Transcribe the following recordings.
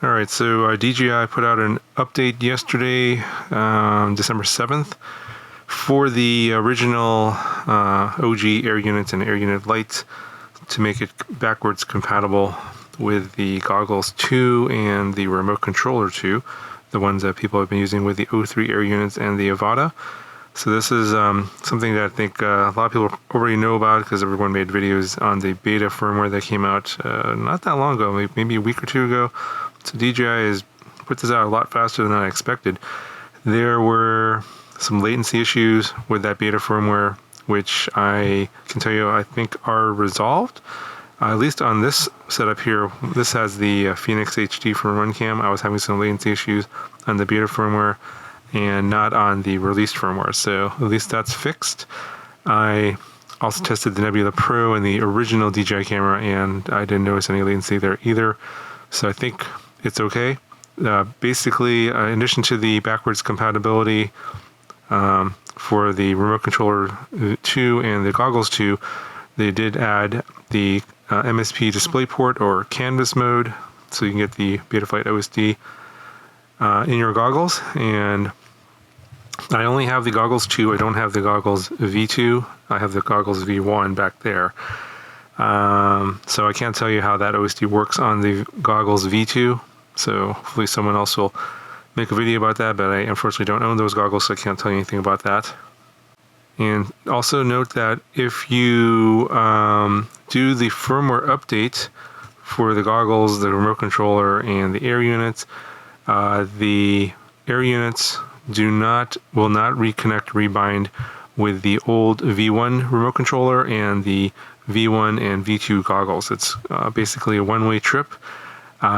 Alright, so DJI put out an update yesterday, December 7th, for the original OG Air Units and Air Unit Lite to make it backwards compatible with the Goggles 2 and the Remote Controller 2, the ones that people have been using with the O3 Air Units and the Avata. So this is something that I think a lot of people already know about because everyone made videos on the beta firmware that came out not that long ago, maybe a week or two ago. So DJI has put this out a lot faster than I expected. There were some latency issues with that beta firmware, which I can tell you I think are resolved. At least on this setup here, this has the Phoenix HD for RunCam. I was having some latency issues on the beta firmware and not on the released firmware, so at least that's fixed. I also tested the Nebula Pro and the original DJI camera, and I didn't notice any latency there either, so I think it's okay. Basically, in addition to the backwards compatibility for the Remote Controller 2 and the Goggles 2, they did add the MSP DisplayPort or Canvas mode, so you can get the Betaflight OSD in your goggles. And I only have the Goggles 2, I don't have the Goggles V2, I have the Goggles V1 back there. So I can't tell you how that OSD works on the Goggles V2, so hopefully someone else will make a video about that, but I unfortunately don't own those goggles, so I can't tell you anything about that. And also note that if you do the firmware update for the goggles, the remote controller, and the air units, the air units will not reconnect, rebind with the old V1 remote controller and the V1 and V2 goggles. It's basically a one-way trip.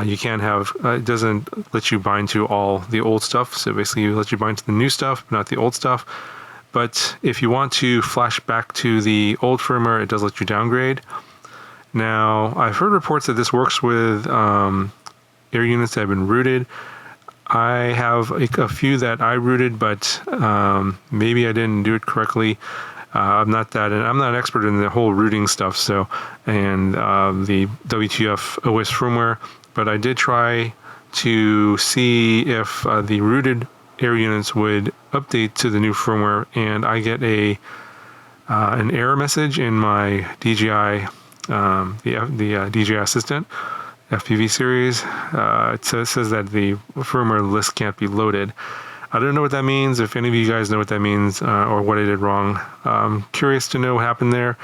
You can't have, it doesn't let you bind to all the old stuff, so basically it lets you bind to the new stuff, but not the old stuff. But if you want to flash back to the old firmware, it does let you downgrade. Now, I've heard reports that this works with air units that have been rooted. I have a few that I rooted, but maybe I didn't do it correctly. I'm not an expert in the whole rooting stuff, so, and the WTF OS firmware, but I did try to see if the rooted air units would update to the new firmware, and I get an error message in my DJI, the DJI Assistant FPV series. It says that the firmware list can't be loaded. I don't know what that means. If any of you guys know what that means or what I did wrong, I'm curious to know what happened there.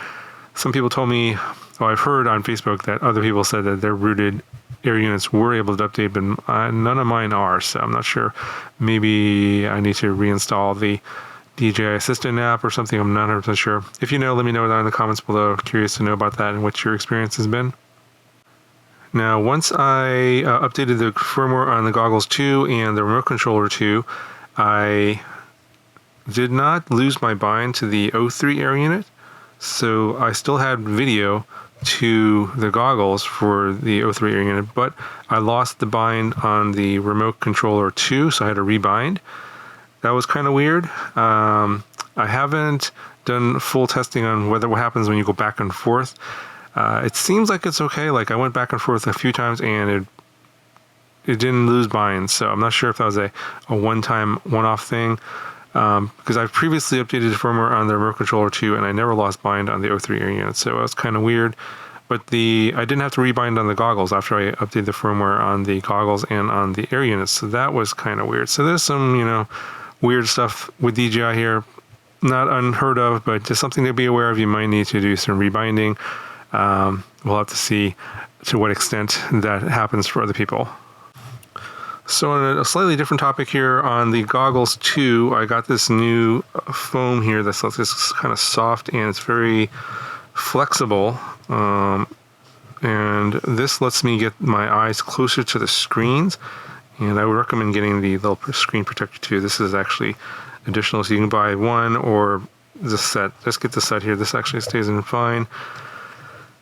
Some people told me, well, I've heard on Facebook that other people said that their rooted air units were able to update, but none of mine are, so I'm not sure. Maybe I need to reinstall the DJI Assistant app or something. I'm not 100% sure. If you know, let me know down in the comments below. Curious to know about that and what your experience has been. Now, once I updated the firmware on the Goggles 2 and the Remote Controller 2, I did not lose my bind to the O3 air unit, so I still had video to the goggles for the O3 air unit, but I lost the bind on the Remote Controller 2, so I had to rebind. That was kind of weird. I haven't done full testing on what happens when you go back and forth. It seems like it's okay. Like I went back and forth a few times and it didn't lose binds, so I'm not sure if that was a one-time, one-off thing. Because I've previously updated the firmware on the Remote Controller 2 and I never lost bind on the O3 air unit, so it was kind of weird. But I didn't have to rebind on the goggles after I updated the firmware on the goggles and on the air units, so that was kind of weird. So there's some, weird stuff with DJI here, not unheard of, but just something to be aware of. You might need to do some rebinding. We'll have to see to what extent that happens for other people. So on a slightly different topic here, on the Goggles 2, I got this new foam here that's just kind of soft and it's very flexible. And this lets me get my eyes closer to the screens. And I would recommend getting the little screen protector too. This is actually additional, so you can buy one or the set. Just get the set here. This actually stays in fine.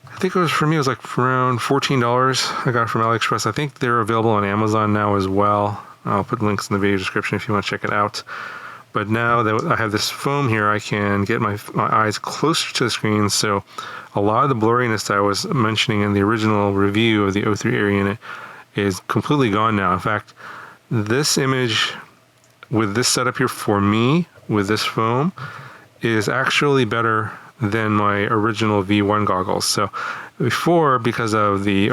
I think it was like around $14. I got it from AliExpress. I think they're available on Amazon now as well. I'll put links in the video description if you want to check it out. But now that I have this foam here, I can get my eyes closer to the screen, so a lot of the blurriness that I was mentioning in the original review of the O3 Air unit is completely gone now. In fact, this image with this setup here for me, with this foam, is actually better than my original V1 goggles. So before, because of the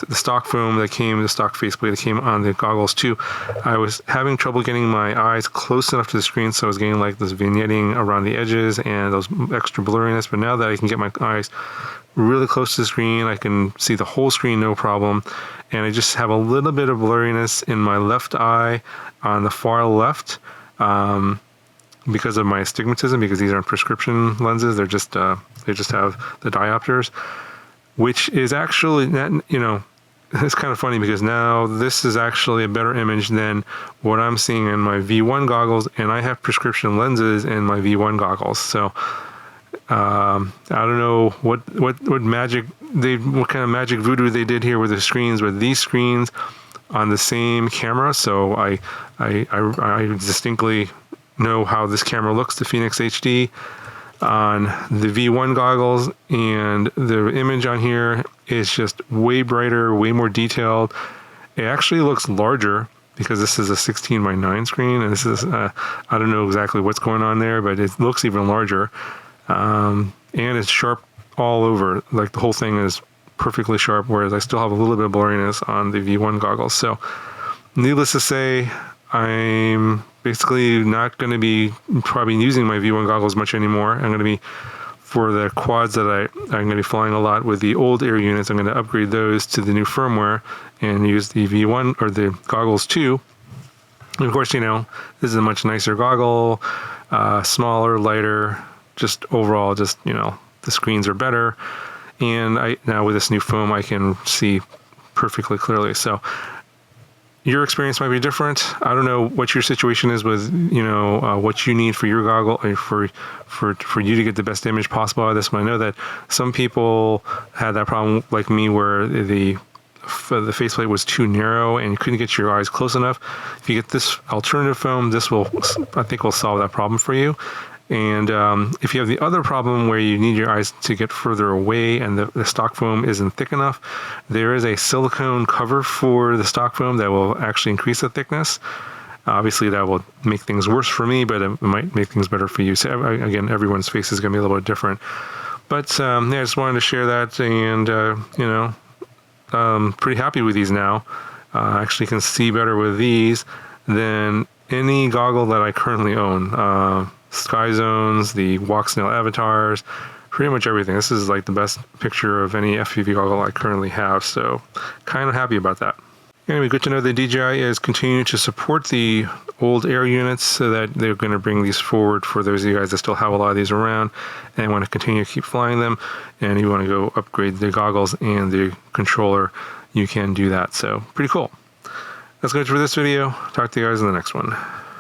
stock foam that came, the stock faceplate that came on the goggles too, I was having trouble getting my eyes close enough to the screen, so I was getting like this vignetting around the edges and those extra blurriness. But now that I can get my eyes really close to the screen, I can see the whole screen no problem, and I just have a little bit of blurriness in my left eye on the far left, because of my astigmatism, because these aren't prescription lenses. They're just they just have the diopters, which is actually, you know, it's kind of funny because now this is actually a better image than what I'm seeing in my V1 goggles, and I have prescription lenses in my V1 goggles. So I don't know what magic what kind of magic voodoo they did here with the screens, with these screens on the same camera. So I distinctly know how this camera looks, the Phoenix HD on the V1 goggles, and the image on here is just way brighter, way more detailed. It actually looks larger because this is a 16:9 screen, and this is I don't know exactly what's going on there, but it looks even larger, and it's sharp all over. Like the whole thing is perfectly sharp, whereas I still have a little bit of blurriness on the V1 goggles. So needless to say, I'm basically not going to be probably using my V1 goggles much anymore. I'm going to be, for the quads that I'm going to be flying a lot with the old Air units, I'm going to upgrade those to the new firmware and use the V1 or the goggles too. And of course, you know, this is a much nicer goggle, smaller, lighter, just overall, just, you know, the screens are better. And now with this new foam, I can see perfectly clearly. So your experience might be different. I don't know what your situation is with, you know, what you need for your goggle, or for you to get the best image possible out of this. But I know that some people had that problem like me, where the faceplate was too narrow and you couldn't get your eyes close enough. If you get this alternative foam, this will, I think, will solve that problem for you. And if you have the other problem where you need your eyes to get further away and the stock foam isn't thick enough, there is a silicone cover for the stock foam that will actually increase the thickness. Obviously, that will make things worse for me, but it might make things better for you. So again, everyone's face is going to be a little bit different. But yeah, I just wanted to share that, and you know, pretty happy with these now. Actually can see better with these than any goggle that I currently own. Sky Zones, the Walk Snail avatars, pretty much everything. This is like the best picture of any FPV goggle I currently have, so kind of happy about that. Anyway, good to know that DJI is continuing to support the old Air units, so that they're going to bring these forward for those of you guys that still have a lot of these around and want to continue to keep flying them, and you want to go upgrade the goggles and the controller, you can do that. So pretty cool. That's good for this video. Talk to you guys in the next one.